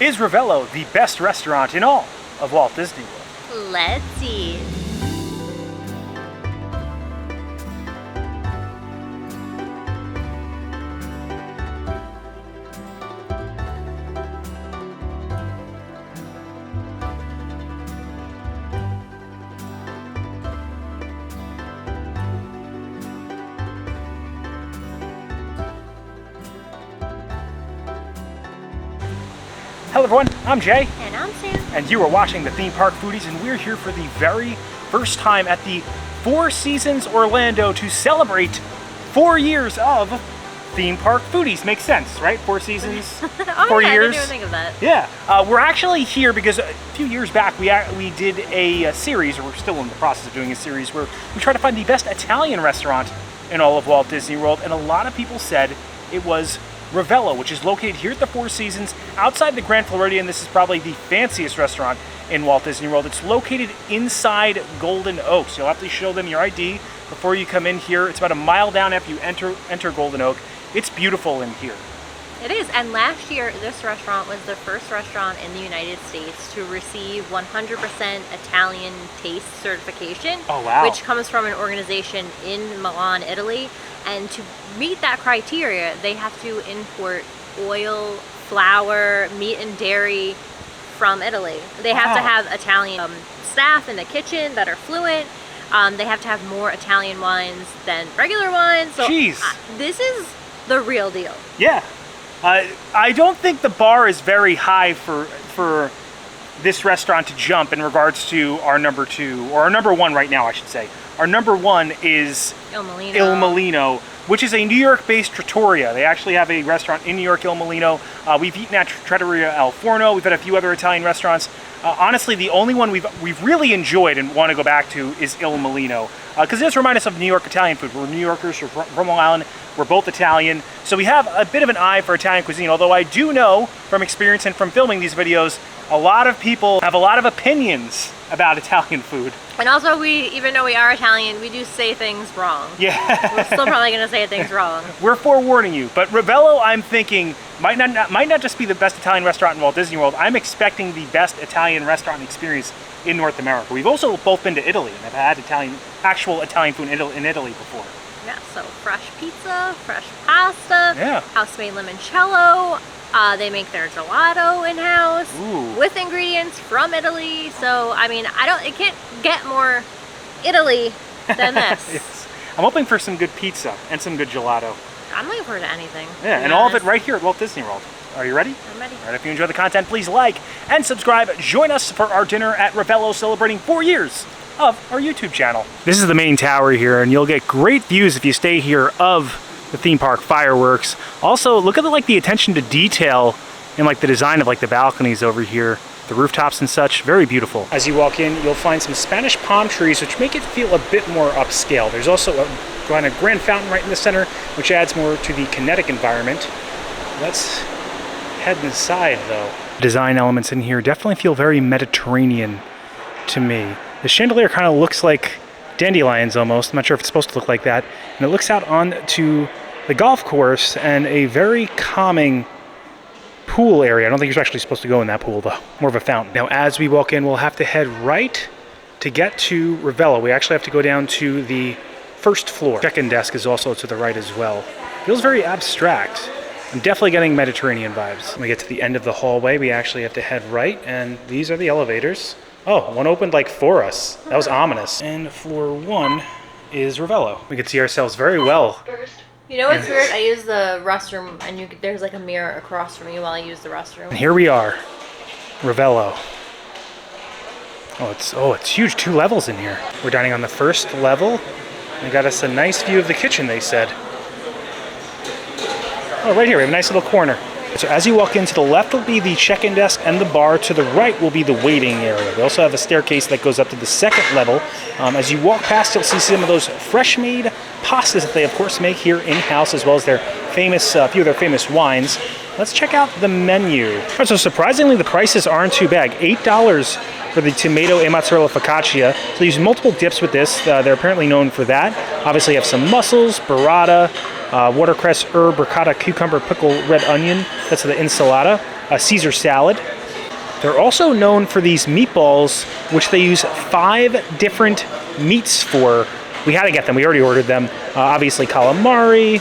Is Ravello the best restaurant in all of Walt Disney World? Let's see. Hello everyone, I'm Jay. And I'm Sam. And you are watching the Theme Park Foodies, and we're here for the very first time at the Four Seasons Orlando to celebrate 4 years of Theme Park Foodies. Makes sense, right? 4 seasons, 4 years. I didn't even think of that. Yeah, we're actually here because a few years back we did a series, or we're still in the process of doing a series, where we try to find the best Italian restaurant in all of Walt Disney World, and a lot of people said it was Ravello, which is located here at the Four Seasons outside the Grand Floridian. This is probably the fanciest restaurant in Walt Disney World. It's located inside Golden Oaks. You'll have to show them your ID before you come in here. It's about a mile down after you enter Golden Oak. It's beautiful in here. It is, and last year this restaurant was the first restaurant in the United States to receive 100% Italian taste certification. Oh, wow. Which comes from an organization in Milan, Italy. And to meet that criteria, they have to import oil, flour, meat and dairy from Italy. They have to have Italian staff in the kitchen that are fluent. They have to have more Italian wines than regular wines. So this is the real deal. Yeah. I don't think the bar is very high for this restaurant to jump in regards to our number 2, or our number 1 right now, I should say. Our number 1 is Il Mulino, which is a New York-based trattoria. They actually have a restaurant in New York, Il Mulino. We've eaten at Trattoria El Forno. We've had a few other Italian restaurants. Honestly, the only one we've really enjoyed and want to go back to is Il Mulino, because it does remind us of New York Italian food. We're New Yorkers, we're from Long Island, we're both Italian, so we have a bit of an eye for Italian cuisine, although I do know from experience and from filming these videos, a lot of people have a lot of opinions about Italian food. And also, even though we are Italian, we do say things wrong. Yeah. We're still probably going to say things wrong. We're forewarning you. But Ravello, I'm thinking, might not just be the best Italian restaurant in Walt Disney World. I'm expecting the best Italian restaurant experience in North America. We've also both been to Italy and have had actual Italian food in Italy before. Yeah, so fresh pizza, fresh pasta, yeah, house-made limoncello. They make their gelato in-house with ingredients from Italy. So, I mean, it can't get more Italy than this. Yes. I'm hoping for some good pizza and some good gelato. I'm looking forward to anything. Yeah, and all of it right here at Walt Disney World. Are you ready? I'm ready. All right, if you enjoy the content, please like and subscribe. Join us for our dinner at Ravello, celebrating 4 years of our YouTube channel. This is the main tower here, and you'll get great views if you stay here of the theme park fireworks. Also, look at the attention to detail in the design of the balconies over here, the rooftops and such. Very beautiful. As you walk in, you'll find some Spanish palm trees, which make it feel a bit more upscale. There's also a grand fountain right in the center, which adds more to the kinetic environment. Let's head inside, though. Design elements in here definitely feel very Mediterranean to me. The chandelier kind of looks like dandelions almost. I'm not sure if it's supposed to look like that. And it looks out onto the golf course and a very calming pool area. I don't think you're actually supposed to go in that pool, though. More of a fountain. Now, as we walk in, we'll have to head right to get to Ravello. We actually have to go down to the first floor. Check-in desk is also to the right as well. Feels very abstract. I'm definitely getting Mediterranean vibes. When we get to the end of the hallway, we actually have to head right, and these are the elevators. Oh, one opened for us. That was ominous. And floor 1 is Ravello. We can see ourselves very well. You know what's weird? I use the restroom, and there's a mirror across from you while I use the restroom. And here we are, Ravello. Oh, it's huge. 2 levels in here. We're dining on the first level. They got us a nice view of the kitchen, they said. Oh, right here, we have a nice little corner. So as you walk in, to the left will be the check-in desk, and the bar. To the right will be the waiting area. We also have a staircase that goes up to the second level. As you walk past, you'll see some of those fresh-made pastas that they, of course, make here in-house, as well as their famous, few of their famous wines. Let's check out the menu. So surprisingly, the prices aren't too bad. $8 for the tomato e mozzarella focaccia. So they use multiple dips with this. They're apparently known for that. Obviously, you have some mussels, burrata, watercress, herb, ricotta, cucumber, pickle, red onion. That's the ensalada. a Caesar salad. They're also known for these meatballs, which they use 5 different meats for. We had to get them, we already ordered them. Obviously calamari,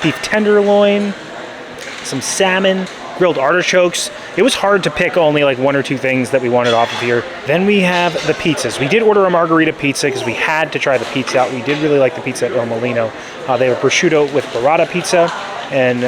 beef tenderloin, some salmon, grilled artichokes. It was hard to pick only like 1 or 2 things that we wanted off of here. Then we have the pizzas. We did order a margarita pizza because we had to try the pizza out. We did really like the pizza at El Molino. They have a prosciutto with burrata pizza and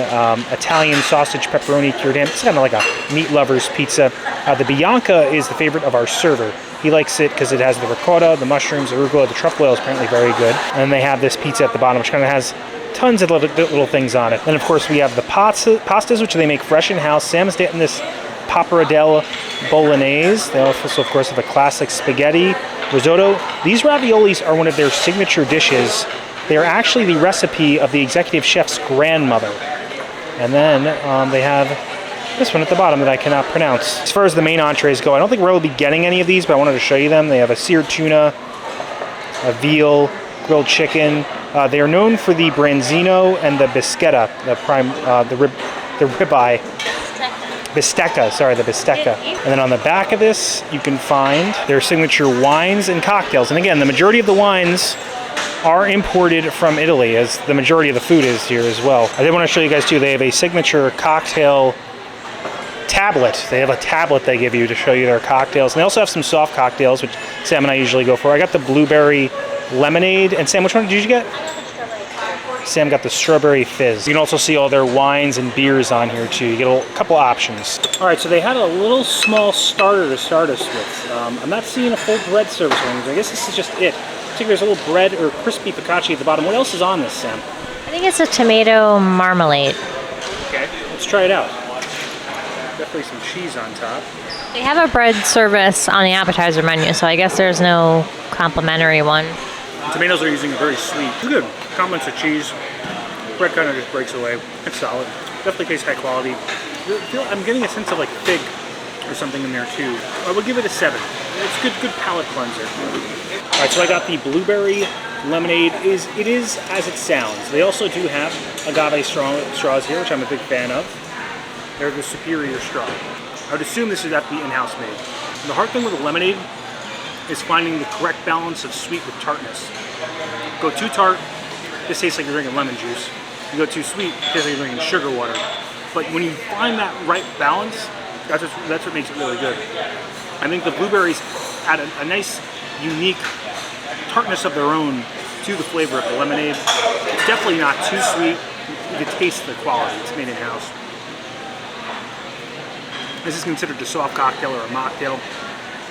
Italian sausage pepperoni cured ham. It's kind of like a meat lover's pizza. The Bianca is the favorite of our server. He likes it because it has the ricotta, the mushrooms, the arugula, the truffle oil is apparently very good. And they have this pizza at the bottom, which kind of has tons of little things on it. Then of course we have the pastas, which they make fresh in-house. Sam is getting this pappardelle bolognese. They also of course have a classic spaghetti risotto. These raviolis are one of their signature dishes. They are actually the recipe of the executive chef's grandmother. And then they have this one at the bottom that I cannot pronounce. As far as the main entrees go, I don't think Rell will be getting any of these, but I wanted to show you them. They have a seared tuna, a veal, grilled chicken. They are known for the branzino and the bischetta, the ribeye. Bistecca, sorry, the bistecca. And then on the back of this, you can find their signature wines and cocktails. And again, the majority of the wines are imported from Italy, as the majority of the food is here as well. I did want to show you guys too, they have a signature cocktail tablet. They have a tablet they give you to show you their cocktails. And they also have some soft cocktails, which Sam and I usually go for. I got the blueberry lemonade. And Sam, which one did you get? Sam got the strawberry fizz. You can also see all their wines and beers on here too. You get a couple options. All right, so they had a little small starter to start us with. I'm not seeing a full bread service or anything. I guess this is just it. I think there's a little bread or crispy focaccia at the bottom. What else is on this, Sam? I think it's a tomato marmalade. Okay, let's try it out. Definitely some cheese on top. They have a bread service on the appetizer menu, so I guess there's no complimentary one. The tomatoes are using very sweet. It's good. Compliments of cheese. Bread kind of just breaks away. It's solid. Definitely tastes high quality. I'm getting a sense of like fig or something in there too. I would give it a 7. It's good palate cleanser. All right, so I got the blueberry lemonade. It is as it sounds. They also do have agave straws here, which I'm a big fan of. They're the superior straw. I would assume this is at the in-house made. The hard thing with a lemonade is finding the correct balance of sweet with tartness. Go too tart, this tastes like you're drinking lemon juice. You go too sweet, it tastes like you're drinking sugar water. But when you find that right balance, that's what makes it really good. I think the blueberries add a nice, unique tartness of their own to the flavor of the lemonade. It's definitely not too sweet. You can taste the quality. It's made in-house. This is considered a soft cocktail or a mocktail.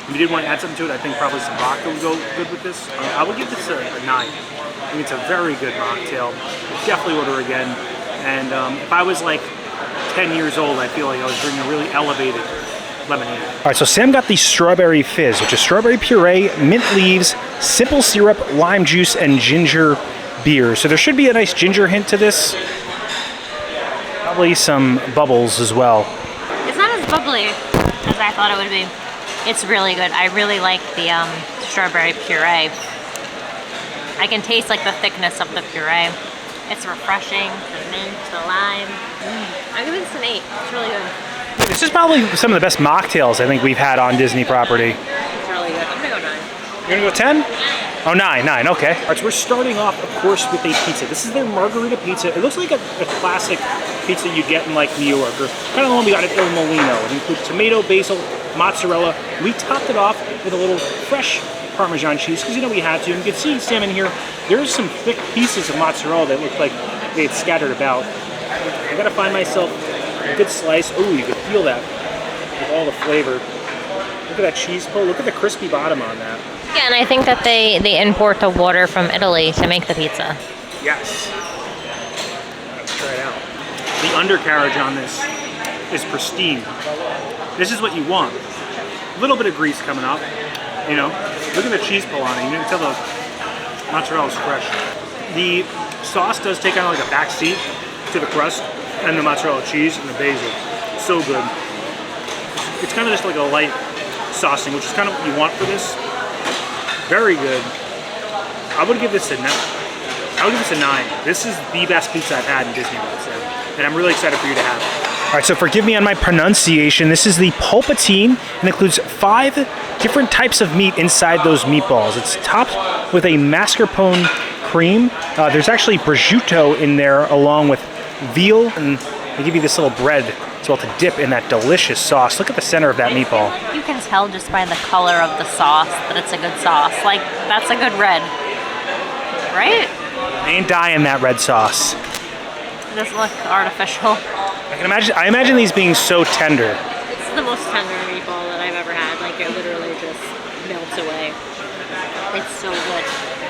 If you did want to add something to it, I think probably some vodka would go good with this. I would give this a 9. I think it's a very good mocktail. I'd definitely order again. And if I was like 10 years old, I feel like I was drinking a really elevated lemonade. All right, so Sam got the strawberry fizz, which is strawberry puree, mint leaves, simple syrup, lime juice, and ginger beer. So there should be a nice ginger hint to this. Probably some bubbles as well. It's not as bubbly as I thought it would be. It's really good. I really like the strawberry puree. I can taste like the thickness of the puree. It's refreshing, the mint, the lime. I give this an 8. It's really good. This is probably some of the best mocktails I think we've had on Disney property. It's really good. I'm gonna go 9. You're gonna go 10? Oh, 9, okay. All right, so we're starting off, of course, with a pizza. This is their margarita pizza. It looks like a classic pizza you get in like New York, or kind of the one we got at El Molino. It includes tomato, basil, mozzarella. We topped it off with a little fresh Parmesan cheese, because you know we had to. And you can see, Sam, in here, there's some thick pieces of mozzarella that look like they had scattered about. I gotta find myself a good slice. Oh, you can feel that with all the flavor. Look at that cheese pull. Look at the crispy bottom on that. Yeah, and I think that they import the water from Italy to make the pizza. Yes. Let's try it out. The undercarriage on this is pristine. This is what you want. A little bit of grease coming up. You know, look at the cheese pull on it. You can tell the mozzarella is fresh. The sauce does take on like a back seat to the crust and the mozzarella cheese and the basil. So good. It's kind of just like a light saucing, which is kind of what you want for this. Very good. I would give this a 9. I would give this a 9. This is the best pizza I've had in Disney World, so, and I'm really excited for you to have it. All right, so forgive me on my pronunciation. This is the pulpatine and includes 5 different types of meat inside those meatballs. It's topped with a mascarpone cream. There's actually prosciutto in there along with veal, and they give you this little bread as well to dip in that delicious sauce. Look at the center of that meatball. You can tell just by the color of the sauce that it's a good sauce. Like, that's a good red, right? They ain't dying that red sauce. It doesn't look artificial. I imagine these being so tender. It's the most tender meatball that I've ever had. Like, it literally just melts away. It's so good.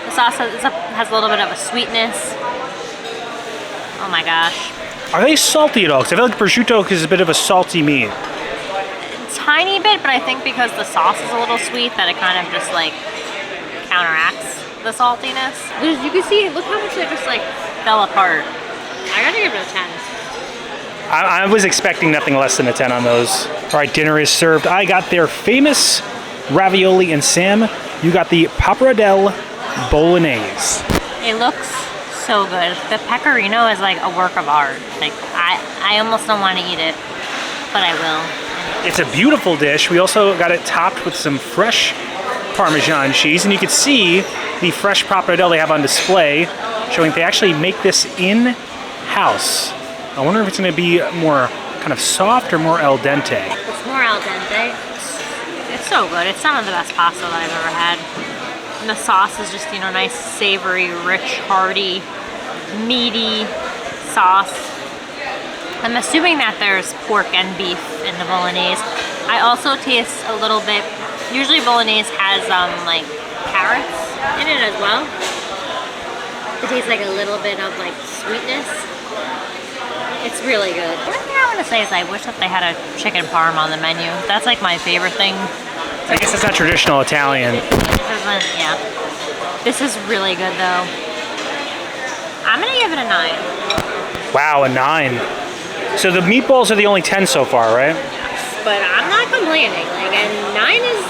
The sauce has a little bit of a sweetness. Oh my gosh. Are they salty at all? Because I feel like prosciutto is a bit of a salty meat. A tiny bit, but I think because the sauce is a little sweet that it kind of just like counteracts the saltiness. You can see, look how much it just like fell apart. I gotta give it a 10. I was expecting nothing less than a 10 on those. All right, dinner is served. I got their famous ravioli, and Sam, you got the pappardelle bolognese. It looks so good. The pecorino is like a work of art. Like, I almost don't want to eat it, but I will. It's a beautiful dish. We also got it topped with some fresh Parmesan cheese, and you can see the fresh pappardelle they have on display, showing they actually make this in-house. I wonder if it's going to be more kind of soft or more al dente. It's more al dente. It's so good. It's some of the best pasta that I've ever had. And the sauce is just, you know, nice, savory, rich, hearty, meaty sauce. I'm assuming that there's pork and beef in the bolognese. I also taste a little bit, usually bolognese has like carrots in it as well. It tastes like a little bit of like sweetness. It's really good. One thing I want to say is I wish that they had a chicken parm on the menu. That's like my favorite thing. I guess it's not traditional Italian. Yeah. This is really good though. I'm gonna give it a 9. Wow, a 9. So the meatballs are the only 10 so far, right? Yes, but I'm not complaining. Like, and 9 is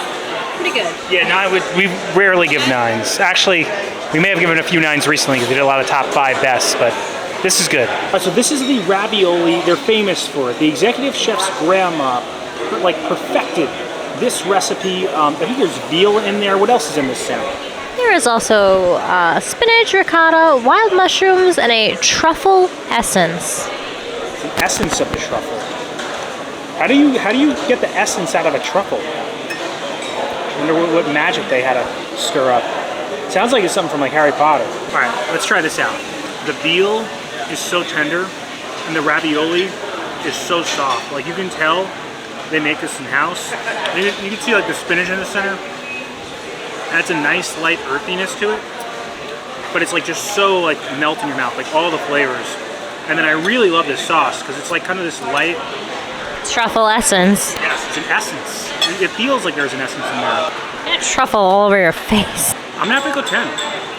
pretty good. Yeah, 9 we rarely give 9s. Actually, we may have given a few 9s recently because we did a lot of top 5 bests, but this is good. So this is the ravioli. They're famous for it. The executive chef's grandma perfected this recipe. I think there's veal in there. What else is in this salad? There is also spinach, ricotta, wild mushrooms, and a truffle essence. The essence of the truffle. How do you get the essence out of a truffle? I wonder what magic they had to stir up. Sounds like it's something from like Harry Potter. All right, let's try this out. The veal is so tender, and the ravioli is so soft. Like, you can tell they make this in house. You can see like the spinach in the center. Adds a nice light earthiness to it, but it's like just so like melt in your mouth, like all the flavors. And then I really love this sauce because it's like kind of this light truffle essence. Yes, it's an essence. It feels like there's an essence in there. And truffle all over your face. I'm gonna have to go 10.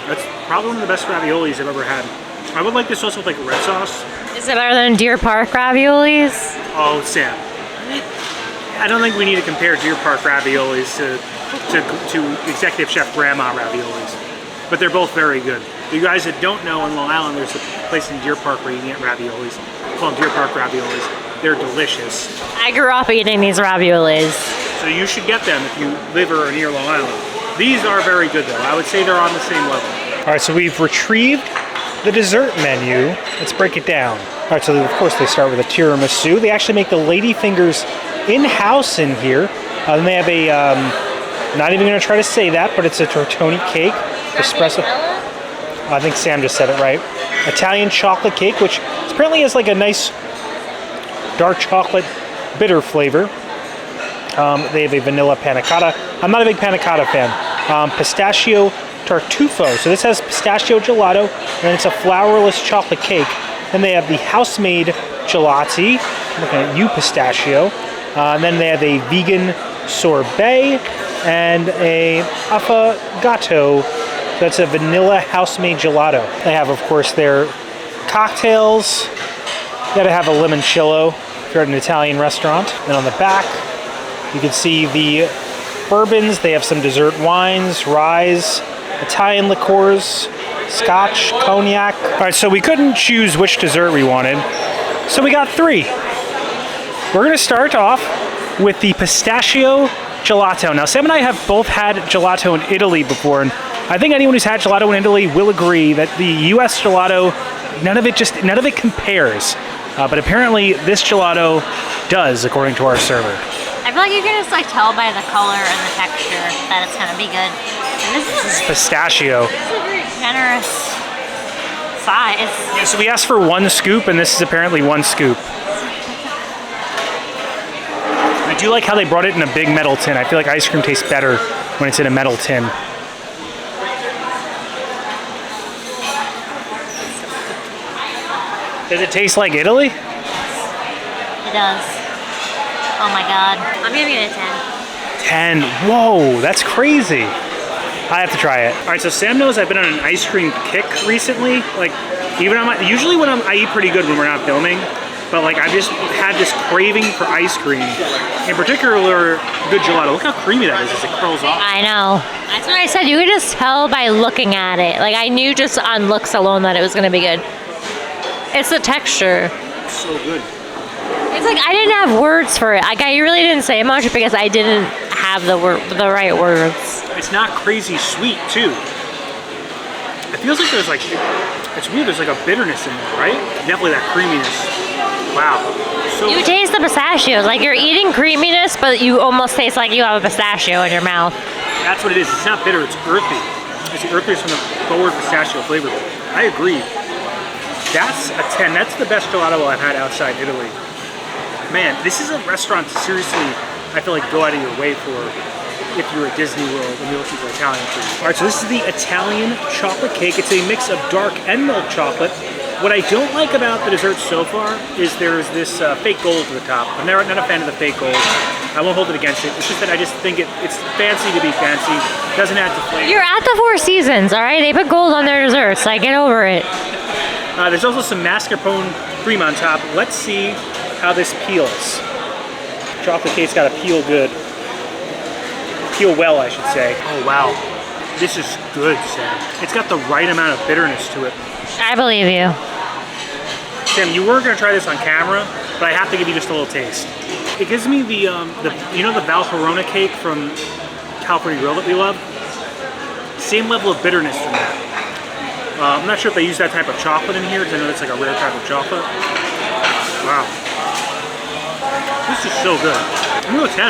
That's probably one of the best raviolis I've ever had. I would like this also with like red sauce. Is it better than Deer Park raviolis? Oh, Sam. I don't think we need to compare Deer Park raviolis to Executive Chef Grandma raviolis. But they're both very good. You guys that don't know, in Long Island, there's a place in Deer Park where you can get raviolis. Call them Deer Park raviolis. They're delicious. I grew up eating these raviolis. So you should get them if you live or are near Long Island. These are very good though. I would say they're on the same level. All right, so we've retrieved the dessert menu. Let's break it down. All right, so of course they start with a tiramisu. They actually make the lady fingers in-house in here. Then they have a, not even gonna try to say that, but it's a tortoni cake. Espresso. I think Sam just said it right. Italian chocolate cake, which apparently has like a nice dark chocolate bitter flavor. They have a vanilla panna cotta. I'm not a big panna cotta fan. Pistachio tartufo. So this has pistachio gelato, and then it's a flourless chocolate cake. Then they have the house-made gelati. I'm looking at you, pistachio. And then they have a vegan sorbet and a affogato. That's a vanilla house-made gelato. They have, of course, their cocktails. You gotta have a limoncello if you're at an Italian restaurant. And on the back, you can see the bourbons. They have some dessert wines, rye, Italian liqueurs, scotch, cognac. All right, so we couldn't choose which dessert we wanted, so we got 3. We're gonna start off with the pistachio gelato. Now, Sam and I have both had gelato in Italy before, and I think anyone who's had gelato in Italy will agree that the US gelato, none of it compares. But apparently this gelato does, according to our server. I feel like you can just like tell by the color and the texture that it's gonna be good. And this is pistachio. This is a very generous size. Yeah, so we asked for 1 scoop, and this is apparently 1 scoop. I do like how they brought it in a big metal tin. I feel like ice cream tastes better when it's in a metal tin. Does it taste like Italy? It does. Oh my god. I'm giving it a 10. 10. Whoa, that's crazy. I have to try it. All right, so Sam knows I've been on an ice cream kick recently. Like, even on my, usually when I eat pretty good when we're not filming, but like I've just had this craving for ice cream. In particular, good gelato. Look how creamy that is as it curls off. I know. That's what I said. You could just tell by looking at it. Like I knew just on looks alone that it was gonna be good. It's the texture. It's so good. It's like I didn't have words for it. Like I really didn't say much because I didn't have the right words. It's not crazy sweet too. It feels like there's like, it's weird. There's like a bitterness in there, right? Definitely that creaminess. Wow. So You taste the pistachios. Like you're eating creaminess, but you almost taste like you have a pistachio in your mouth. that's what it is. It's not bitter. It's earthy. It's the earthiness from the forward pistachio flavor. I agree. That's a 10. That's the best gelato I've had outside Italy. Man, this is a restaurant to seriously, I feel like, go out of your way for if you're at Disney World and you're looking for Italian food. All right, so this is the Italian chocolate cake. It's a mix of dark and milk chocolate. What I don't like about the dessert so far is there's this fake gold to the top. I'm not a fan of the fake gold. I won't hold it against it. It's just that I just think it's fancy to be fancy. It doesn't add to flavor. You're at the Four Seasons, all right? They put gold on their desserts. Like get over it. There's also some mascarpone cream on top. Let's see how this peels. Chocolate cake's got to peel good. Peel well, I should say. Oh, wow. This is good, Sam. It's got the right amount of bitterness to it. I believe you. Sam, you weren't going to try this on camera, but I have to give you just a little taste. It gives me the you know the Valhorona cake from California Grill that we love? Same level of bitterness from that. I'm not sure if they use that type of chocolate in here, because I know it's like a rare type of chocolate. Wow. This is so good. I'm going to go 10.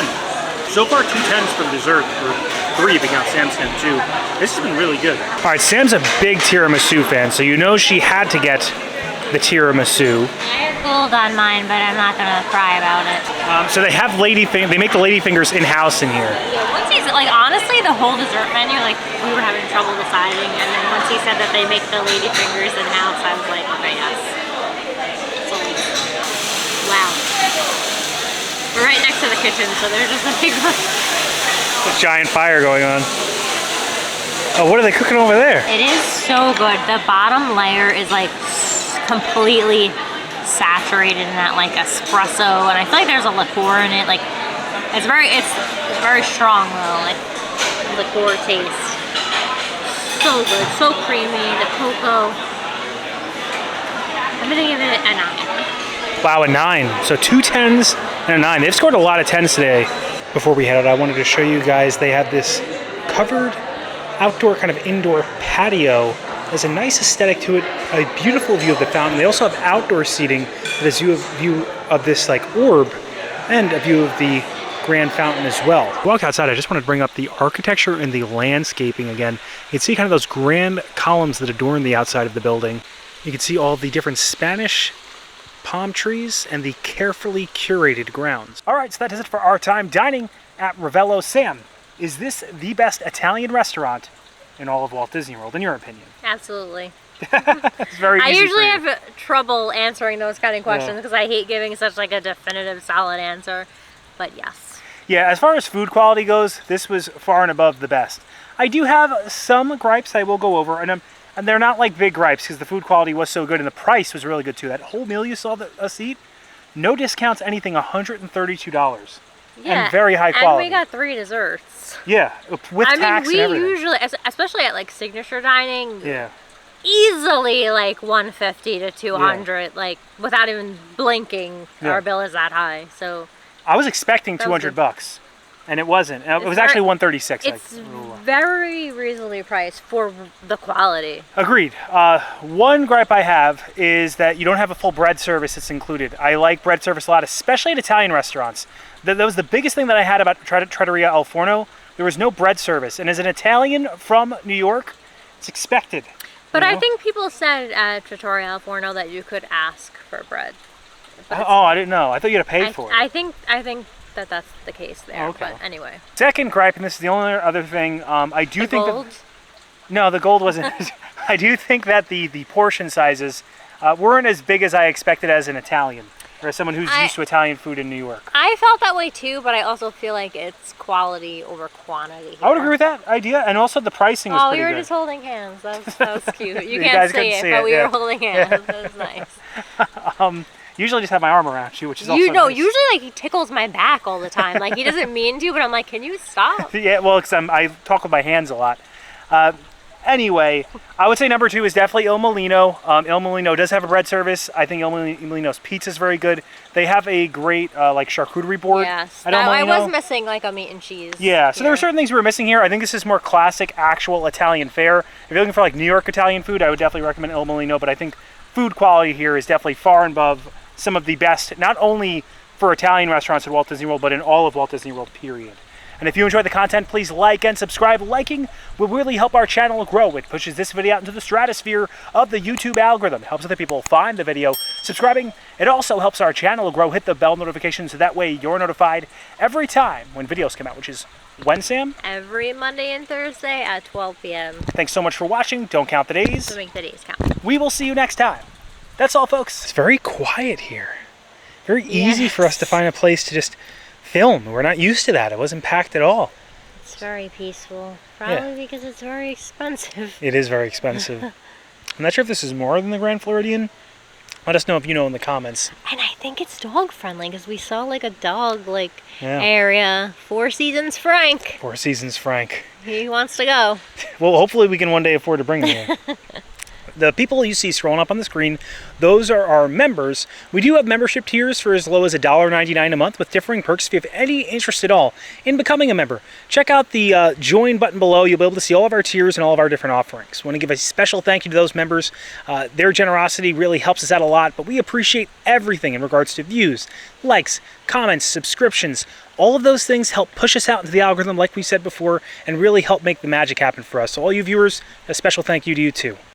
So far, 2 10s for the dessert, or 3 if you count Sam's 10 too. This has been really good. All right, Sam's a big tiramisu fan, so you know she had to get the tiramisu. I have gold on mine, but I'm not gonna cry about it. So they have they make the ladyfingers in-house in here. Yeah, once he said, like honestly, the whole dessert menu, like we were having trouble deciding, and then once he said that they make the ladyfingers in-house, I was like, okay, yes. So, wow. We're right next to the kitchen, so there's just a big A giant fire going on. Oh, what are they cooking over there? It is so good. The bottom layer is like completely saturated in that like espresso, and I feel like there's a liqueur in it. Like it's very strong though, like liqueur taste. So good, so creamy. The cocoa. I'm gonna give it a 9. Wow, a 9. So 2 10s and a 9. They've scored a lot of 10s today. Before we head out, I wanted to show you guys they have this covered outdoor kind of indoor patio. There's a nice aesthetic to it, a beautiful view of the fountain. They also have outdoor seating that is a view of this like orb and a view of the grand fountain as well. Walk outside, I just want to bring up the architecture and the landscaping again. You can see kind of those grand columns that adorn the outside of the building. You can see all the different Spanish palm trees and the carefully curated grounds. All right, so that does it for our time dining at Ravello. Sam, is this the best Italian restaurant in all of Walt Disney World, in your opinion? Absolutely. It's very easy. I usually for you. have trouble answering those kind of questions because I hate giving such like a definitive, solid answer. But yes. Yeah, as far as food quality goes, this was far and above the best. I do have some gripes I will go over, and they're not like big gripes because the food quality was so good and the price was really good too. That whole meal you saw us eat, no discounts, anything, $132. Yeah, and very high quality. And we got 3 desserts. Yeah, with tax and everything. Usually, especially at like signature dining, yeah, easily like 150 to 200, like without even blinking. Yeah. Our bill is that high, so I was expecting That was 200 good. bucks, and it wasn't. It was very- actually 136. it's very reasonably priced for the quality. Agreed. One gripe I have is that you don't have a full bread service that's included. I like bread service a lot, especially at Italian restaurants. That was the biggest thing that I had about Trattoria Al Forno. There was no bread service, and as an Italian from New York, it's expected. But you I know? think people said at Trattoria Al Forno that you could ask for bread. But it's- Oh, I didn't know. I thought you had to pay for it. I think that that's the case there. Okay. But anyway, Second gripe, and this is the only other thing, I do the think gold. no, the gold wasn't. I do think that the portion sizes weren't as big as I expected as an Italian, or as someone who's used to Italian food in New York. I felt that way too, but I also feel like it's quality over quantity. I would here. agree with that idea, and also the pricing was Oh, pretty we were good. just holding hands. That was cute. You You can't guys see couldn't it, see but it, we yeah. were holding hands. That was nice. Usually just have my arm around you, which is also nice. Usually like he tickles my back all the time. Like he doesn't mean to, but I'm like, can you stop? Yeah, well, because I talk with my hands a lot. Anyway, I would say number 2 is definitely Il Mulino. Il Mulino does have a bread service. I think Il Mulino's pizza is very good. They have a great like charcuterie board. Yes, at Il I Mulino. was missing like a meat and cheese. Yeah, so there were here. certain things we were missing here. I think this is more classic, actual Italian fare. If you're looking for like New York Italian food, I would definitely recommend Il Mulino, but I think food quality here is definitely far and above some of the best, not only for Italian restaurants at Walt Disney World, but in all of Walt Disney World, period. And if you enjoyed the content, please like and subscribe. Liking will really help our channel grow. It pushes this video out into the stratosphere of the YouTube algorithm. It helps other people find the video. Subscribing, it also helps our channel grow. Hit the bell notification so that way you're notified every time when videos come out, which is when, Sam? Every Monday and Thursday at 12 p.m. Thanks so much for watching. Don't count the days. to make the days count. We will see you next time. That's all, folks. It's very quiet here. Very easy for us to find a place to just film. We're not used to that. It wasn't packed at all. It's very peaceful. Probably because it's very expensive. It is very expensive. I'm not sure if this is more than the Grand Floridian. Let us know if you know in the comments. And I think it's dog friendly because we saw like a dog Yeah. area. Four Seasons Frank. Four Seasons Frank. He wants to go. Well, hopefully we can one day afford to bring them here. The people you see scrolling up on the screen, those are our members. We do have membership tiers for as low as $1.99 a month with differing perks if you have any interest at all in becoming a member. Check out the join button below. You'll be able to see all of our tiers and all of our different offerings. I want to give a special thank you to those members. Their generosity really helps us out a lot, but we appreciate everything in regards to views, likes, comments, subscriptions. All of those things help push us out into the algorithm, like we said before, and really help make the magic happen for us. So all you viewers, a special thank you to you too.